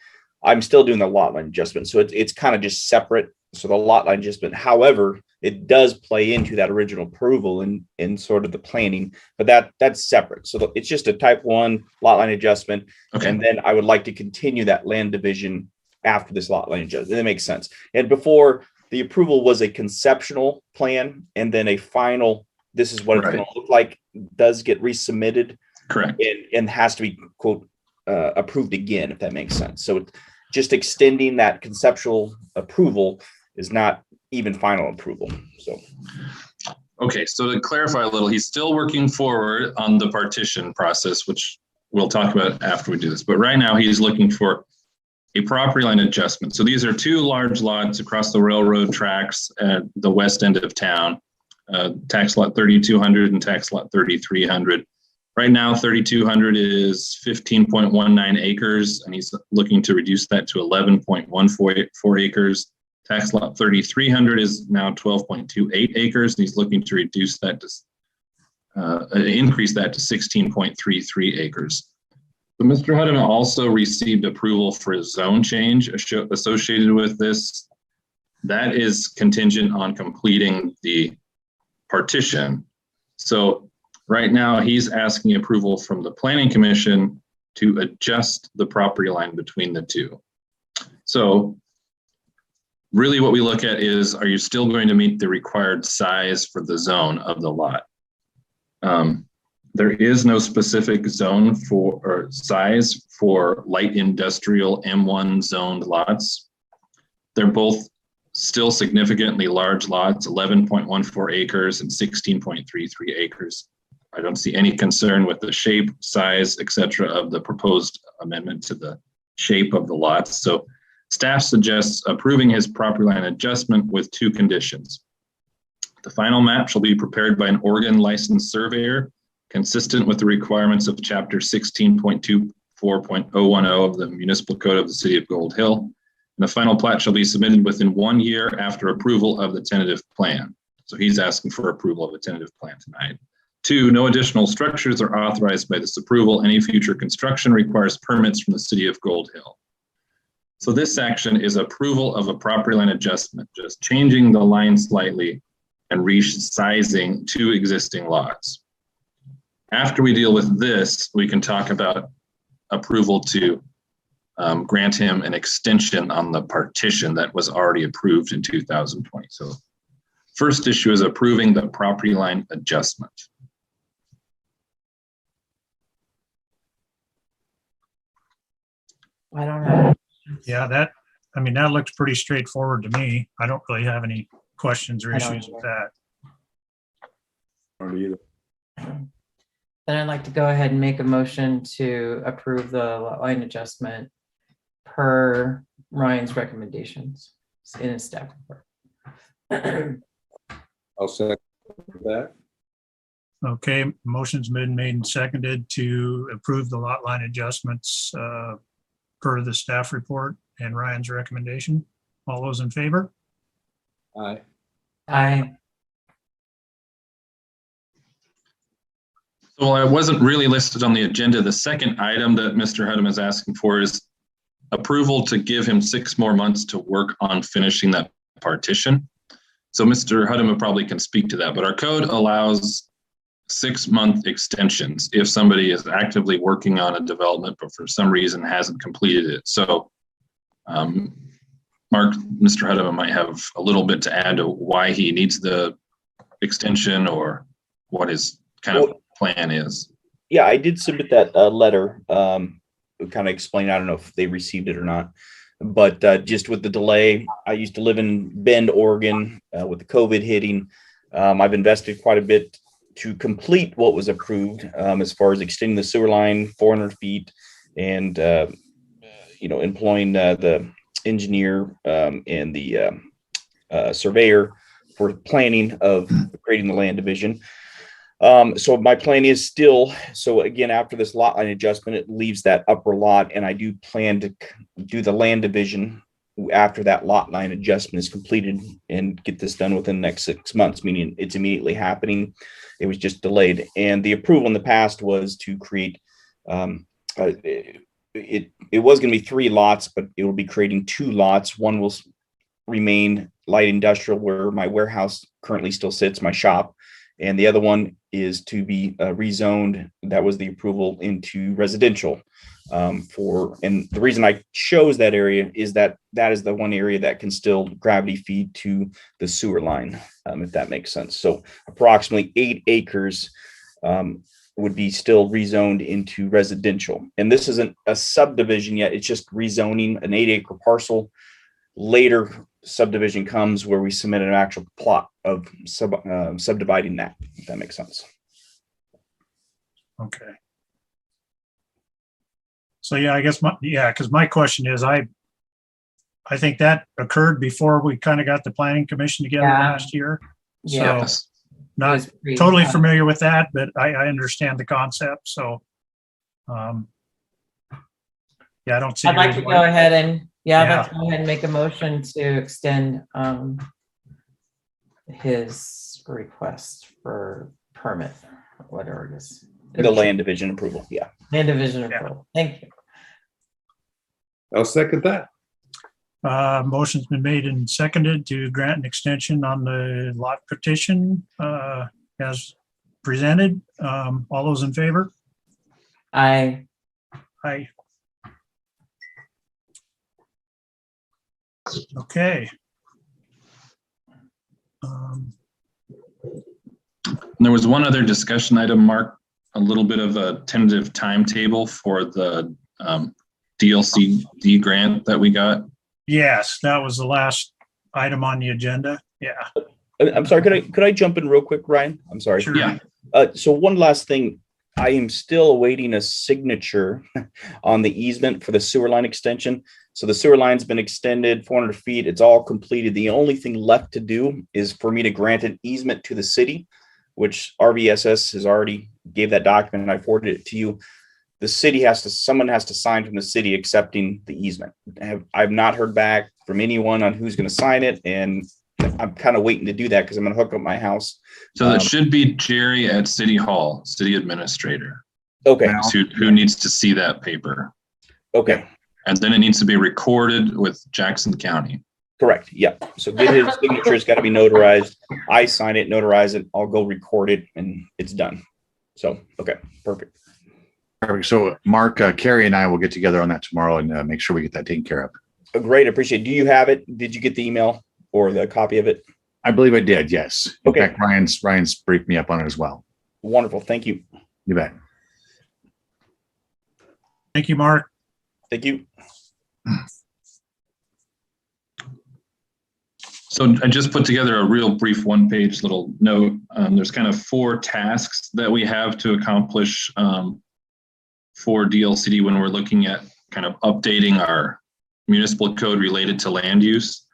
I'm still doing the lot line adjustment. So it's kind of just separate. So the lot line adjustment, however, it does play into that original approval in sort of the planning, but that's separate. So it's just a type 1 lot line adjustment. Okay. And then I would like to continue that land division after this lot line adjustment. That makes sense. And before, the approval was a conceptual plan, and then a final, this is what it's going to look like, does get resubmitted. Correct. And has to be, quote, approved again, if that makes sense. So just extending that conceptual approval is not even final approval. So. Okay, so to clarify a little, he's still working forward on the partition process, which we'll talk about after we do this. But right now he's looking for a property line adjustment. So these are 2 large lots across the railroad tracks at the west end of town, tax lot 3200 and tax lot 3300. Right now, 3200 is 15.19 acres, and he's looking to reduce that to 11.14 acres. Tax lot 3300 is now 12.28 acres, and he's looking to reduce that to increase that to 16.33 acres. So Mr. Hudham also received approval for a zone change associated with this. That is contingent on completing the partition. So right now he's asking approval from the Planning Commission to adjust the property line between the 2. So really what we look at is, are you still going to meet the required size for the zone of the lot? There is no specific zone or size for light industrial M1 zoned lots. They're both still significantly large lots, 11.14 acres and 16.33 acres. I don't see any concern with the shape, size, etc. of the proposed amendment to the shape of the lots. So staff suggests approving his property line adjustment with 2 conditions. The final map shall be prepared by an Oregon licensed surveyor consistent with the requirements of Chapter 16.24.010 of the Municipal Code of the City of Gold Hill. And the final plat shall be submitted within 1 year after approval of the tentative plan. So he's asking for approval of a tentative plan tonight. 2, no additional structures are authorized by this approval. Any future construction requires permits from the City of Gold Hill. So this action is approval of a property line adjustment, just changing the line slightly and resizing 2 existing lots. After we deal with this, we can talk about approval to grant him an extension on the partition that was already approved in 2020. So first issue is approving the property line adjustment. I don't know. Yeah, that I mean, that looks pretty straightforward to me. I don't really have any questions or I don't issues with that. Or either. Then I'd like to go ahead and make a motion to approve the lot line adjustment per Ryan's recommendations in his staff report. I'll second that. Okay, motion's been made and seconded to approve the lot line adjustments per the staff report and Ryan's recommendation. All those in favor? Aye. I, So while it wasn't really listed on the agenda, the second item that Mr. Hudham is asking for is approval to give him 6 more months to work on finishing that partition. So Mr. Hudham probably can speak to that, but our code allows 6-month extensions if somebody is actively working on a development, but for some reason hasn't completed it. So Mark, Mr. Hudham might have a little bit to add to why he needs the extension or what his kind of plan is. Yeah, I did submit that letter, kind of explain, I don't know if they received it or not, but just with the delay, I used to live in Bend, Oregon, with the COVID hitting. I've invested quite a bit to complete what was approved, as far as extending the sewer line 400 feet and, employing the engineer and the surveyor for planning of creating the land division. So my plan is still, so again, after this lot line adjustment, it leaves that upper lot, and I do plan to do the land division after that lot line adjustment is completed and get this done within the next 6 months, meaning it's immediately happening. It was just delayed. And the approval in the past was to create, it was going to be 3 lots, but it will be creating 2 lots. One will remain light industrial where my warehouse currently still sits, my shop. And the other one is to be rezoned. That was the approval into residential and the reason I chose that area is that is the one area that can still gravity feed to the sewer line, if that makes sense. So approximately 8 acres would be still rezoned into residential. And this isn't a subdivision yet. It's just rezoning an 8-acre parcel. Later subdivision comes where we submit an actual plot of subdividing that, if that makes sense. Okay. So yeah, I guess because my question is, I think that occurred before we kind of got the planning commission together last year. yeah. So not totally familiar with that, but I understand the concept. So yeah, I don't see. I'd like to go ahead and, Yeah. let's go ahead and make a motion to extend his request for permit, whatever it is. The land division approval, yeah. Land division approval. Thank you. I'll second that. Motion's been made and seconded to grant an extension on the lot petition as presented. All those in favor? Aye. Aye. Okay. There was one other discussion item, Mark, a little bit of a tentative timetable for the DLCD grant that we got. Yes, that was the last item on the agenda. Yeah. I'm sorry, could I jump in real quick, Ryan? I'm sorry. Sure. Yeah. So one last thing, I am still awaiting a signature on the easement for the sewer line extension. So the sewer line's been extended 400 feet. It's all completed. The only thing left to do is for me to grant an easement to the city, which RVSS has already gave that document and I forwarded it to you. The city someone has to sign from the city accepting the easement. I've not heard back from anyone on who's going to sign it. And I'm kind of waiting to do that because I'm going to hook up my house. So it should be Jerry at City Hall, city administrator. Okay. Who needs to see that paper. Okay. And then it needs to be recorded with Jackson County. Correct. Yeah. So get his signature. It's got to be notarized. I sign it, notarize it. I'll go record it and it's done. So, okay. Perfect. Perfect. So Mark, Carrie and I will get together on that tomorrow and make sure we get that taken care of. Great. Appreciate it. Do you have it? Did you get the email or the copy of it? I believe I did. Yes. In Okay. fact, Ryan's briefed me up on it as well. Wonderful. Thank you. You bet. Thank you, Mark. Thank you. So I just put together a real brief one-page little note. There's kind of 4 tasks that we have to accomplish for DLCD when we're looking at kind of updating our municipal code related to land use.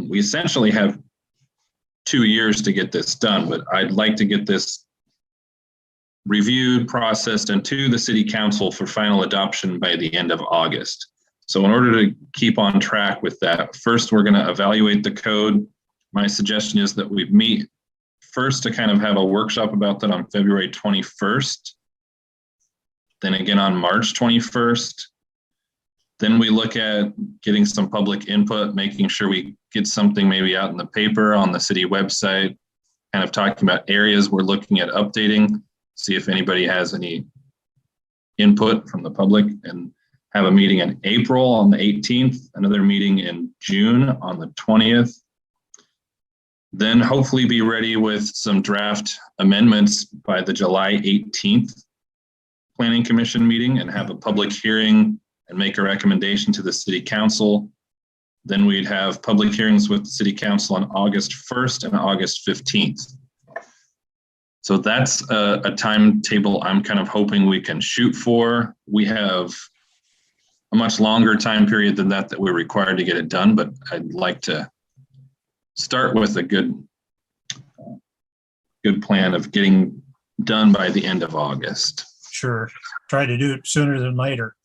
We essentially have 2 years to get this done, but I'd like to get this reviewed, processed, and to the city council for final adoption by the end of August. So in order to keep on track with that, first we're going to evaluate the code. My suggestion is that we meet first to kind of have a workshop about that on February 21st, then again on March 21st. Then we look at getting some public input, making sure we get something maybe out in the paper, on the city website, kind of talking about areas we're looking at updating, see if anybody has any input from the public, and have a meeting in April on the 18th, another meeting in June on the 20th. Then hopefully be ready with some draft amendments by the July 18th Planning Commission meeting and have a public hearing and make a recommendation to the city council. Then we'd have public hearings with the city council on August 1st and August 15th. So that's a timetable I'm kind of hoping we can shoot for. We have a much longer time period than that we're required to get it done, but I'd like to start with a good plan of getting done by the end of August. Sure. Try to do it sooner than later.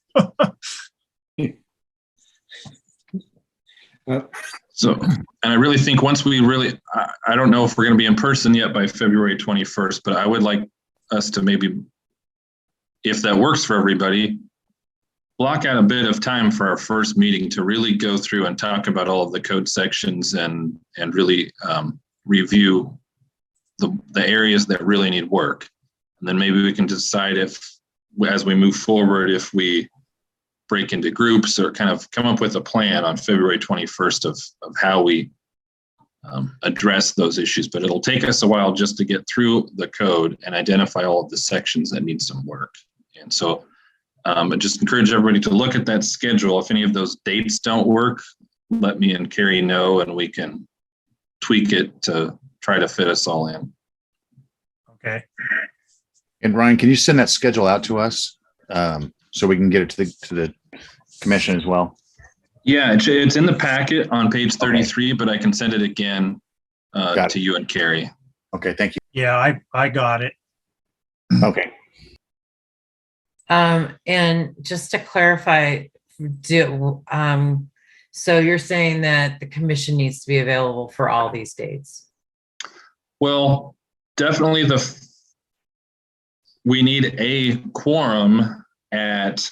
So, and I really think once we really, I don't know if we're going to be in person yet by February 21st, but I would like us to maybe, if that works for everybody, block out a bit of time for our first meeting to really go through and talk about all of the code sections and really review the areas that really need work. And then maybe we can decide if, as we move forward, if we break into groups or kind of come up with a plan on February 21st of how we address those issues. But it'll take us a while just to get through the code and identify all of the sections that need some work. And so I just encourage everybody to look at that schedule. If any of those dates don't work, let me and Carrie know, and we can tweak it to try to fit us all in. Okay. And Ryan, can you send that schedule out to us so we can get it to the commission as well? Yeah, it's in the packet on page 33, but I can send it again to you and Carrie. Okay, thank you. Yeah, I got it. Okay. And just to clarify, so you're saying that the commission needs to be available for all these dates? Well, definitely we need a quorum at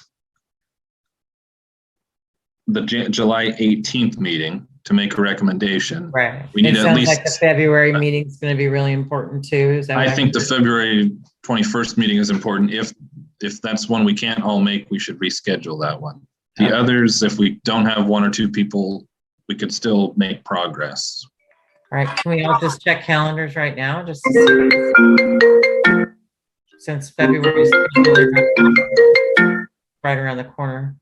the July 18th meetif to make a recommendation. Right. We need it at sounds least like the February meeting is going to be really important too. Is that I think the February 21st meeting is important. If that's one we can't all make, we should reschedule that one. The others, if we don't have 1 or 2 people, we could still make progress. All right, can we all just check calendars right now, just to see, since February is right around the corner.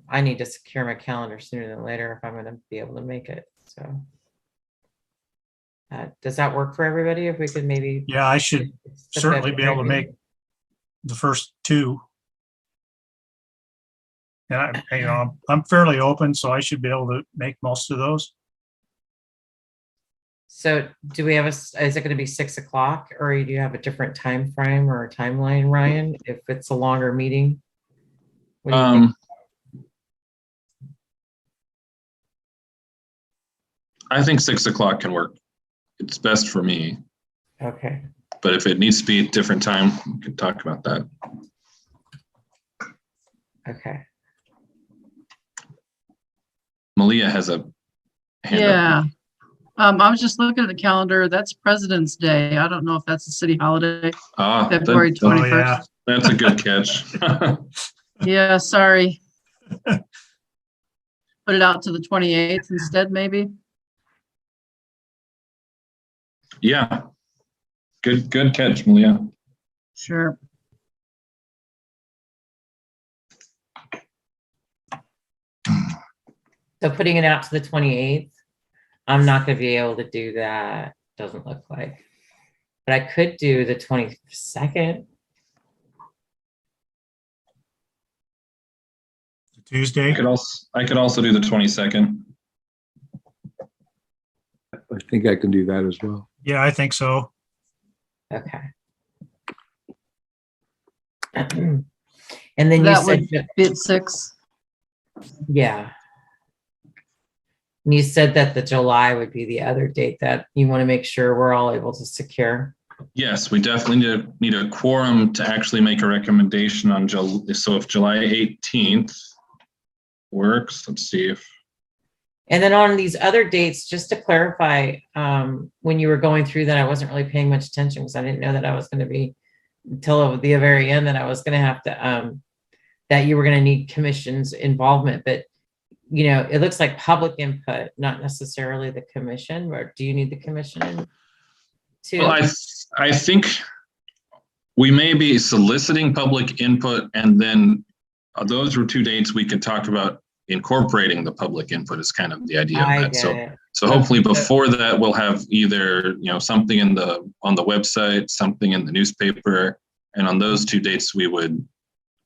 I need to secure my calendar sooner than later if I'm going to be able to make it. So, does that work for everybody? If we could maybe, Yeah, I should certainly be able to make the first 2. And I'm fairly open, so I should be able to make most of those. So do we have is it going to be 6 o'clock, or do you have a different time frame or a timeline, Ryan, if it's a longer meeting? What do you think? I think 6 o'clock can work. It's best for me. Okay. But if it needs to be a different time, we can talk about that. Okay. Malia has a hand Yeah. up. I was just looking at the calendar. That's President's Day. I don't know if that's a city holiday. February 21st. yeah. That's a good catch. Yeah, sorry. Put it out to the 28th instead, maybe. Yeah. Good catch, Malia. Sure. So putting it out to the 28th, I'm not going to be able to do that. Doesn't look like. But I could do the 22nd. Tuesday. I could also do the 22nd. I think I can do that as well. Yeah, I think so. Okay. And then you That said, would be at 6. yeah. And you said that the July would be the other date that you want to make sure we're all able to secure. Yes, we definitely need a quorum to actually make a recommendation on July. So if July 18th works, let's see if. And then on these other dates, just to clarify, when you were going through that, I wasn't really paying much attention because I didn't know that I was going to be until the very end that I was going to have to, that you were going to need commission's involvement. But, you know, it looks like public input, not necessarily the commission, or do you need the commission too? Well, I think we may be soliciting public input, and then those were 2 dates we could talk about incorporating the public input is kind of the idea of I that. get it. So hopefully before that, we'll have either, you know, something on the website, something in the newspaper, and on those 2 dates, we would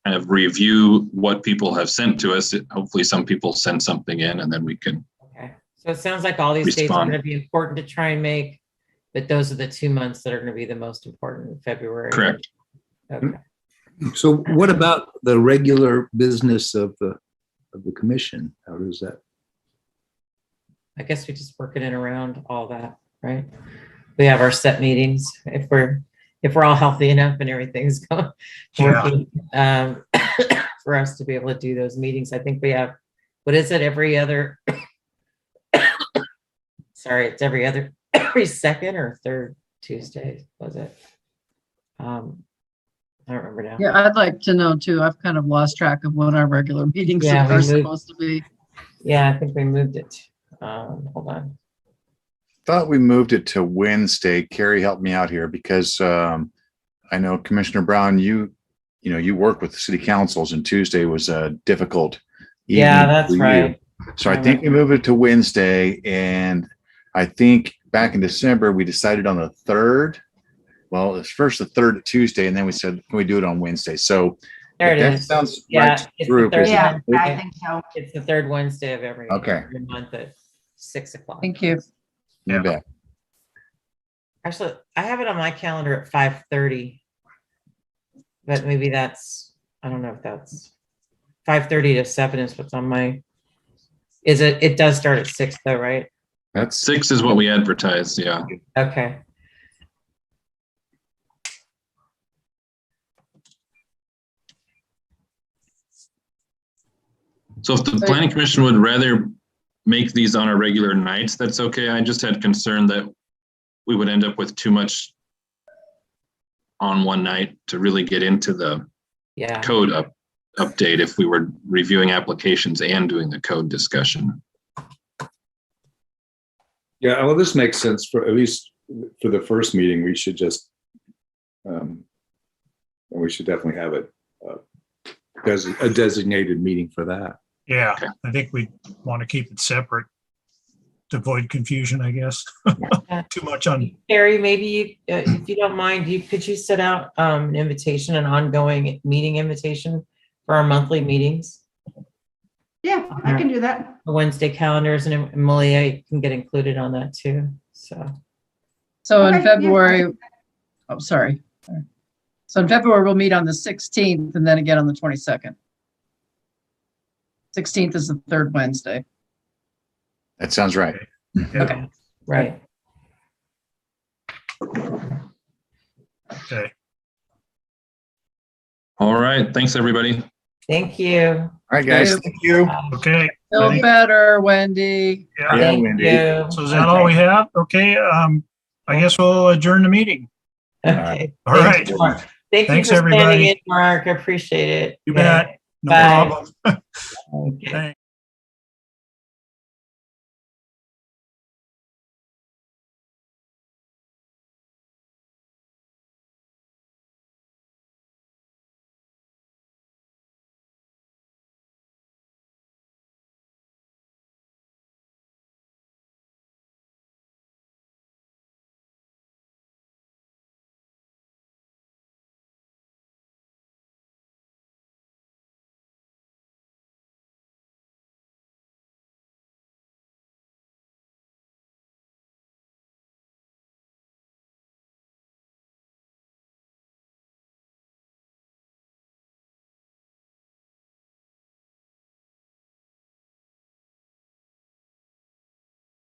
kind of review what people have sent to us. Hopefully some people send something in, and then we can. Okay. So it sounds like all these dates are Respond. going to be important to try and make, but those are the 2 months that are going to be the most important in February. Correct. Okay. So what about the regular business of the commission? How does that? I guess we just work it in around all that, right? We have our set meetings if we're all healthy enough and everything's going working for us to be able to do those meetings. I think we have, what is it, every other sorry, it's every second or third Tuesday, was it? I don't remember now. Yeah, I'd like to know too. I've kind of lost track of what our regular meetings Yeah, we are moved- supposed to be. Yeah, I think we moved it. Hold on. Thought we moved it to Wednesday. Carrie helped me out here because I know Commissioner Brown, you work with the city councils, and Tuesday was a difficult evening Yeah, that's for you. right. So I think we moved it to Wednesday, and I think back in December, we decided on the 3rd. Well, it's first the 3rd Tuesday, and then we said, can we do it on Wednesday? So There it if that is. sounds Yeah, right to it's the group, the is third it- Yeah, one. I think so. It's the 3rd Wednesday of every Okay. month at 6 o'clock. Thank you. You bet. Actually, I have it on my calendar at 5:30. But maybe that's, I don't know if that's 5:30 to 7 is what's on my, it does start at 6 though, right? That's 6 is what we advertised, yeah. Okay. So if the planning commission would rather make these on our regular nights, that's okay. I just had concern that we would end up with too much on one night to really get into the Yeah. code update if we were reviewing applications and doing the code discussion. Yeah, well, this makes sense for, at least for the first meeting, we should just, we should definitely have it as a designated meeting for that. Yeah, Okay. I think we want to keep it separate to avoid confusion, I guess. Too much on, Carrie, maybe you, if you don't mind, could you set out an invitation, an ongoing meeting invitation for our monthly meetings? Yeah, I can do that. The Wednesday calendars, and Malia can get included on that too. So, So in Okay, yeah. February, oh, sorry. So in February, we'll meet on the 16th and then again on the 22nd. 16th is the 3rd Wednesday. that sounds right. okay, right. okay. All right, thanks, everybody. Thank you. All right, guys. Thank Thank you. Okay. Um, Feel better, Wendy. Yeah. Yeah, Thank Wendy. you. So is that all we have? Okay, I guess we'll adjourn the meeting. Okay. All Thank right. you, Mark. Thank Thanks, you for standing everybody. in, Mark. I appreciate it. You bet. No Bye. problem. Okay. Thanks.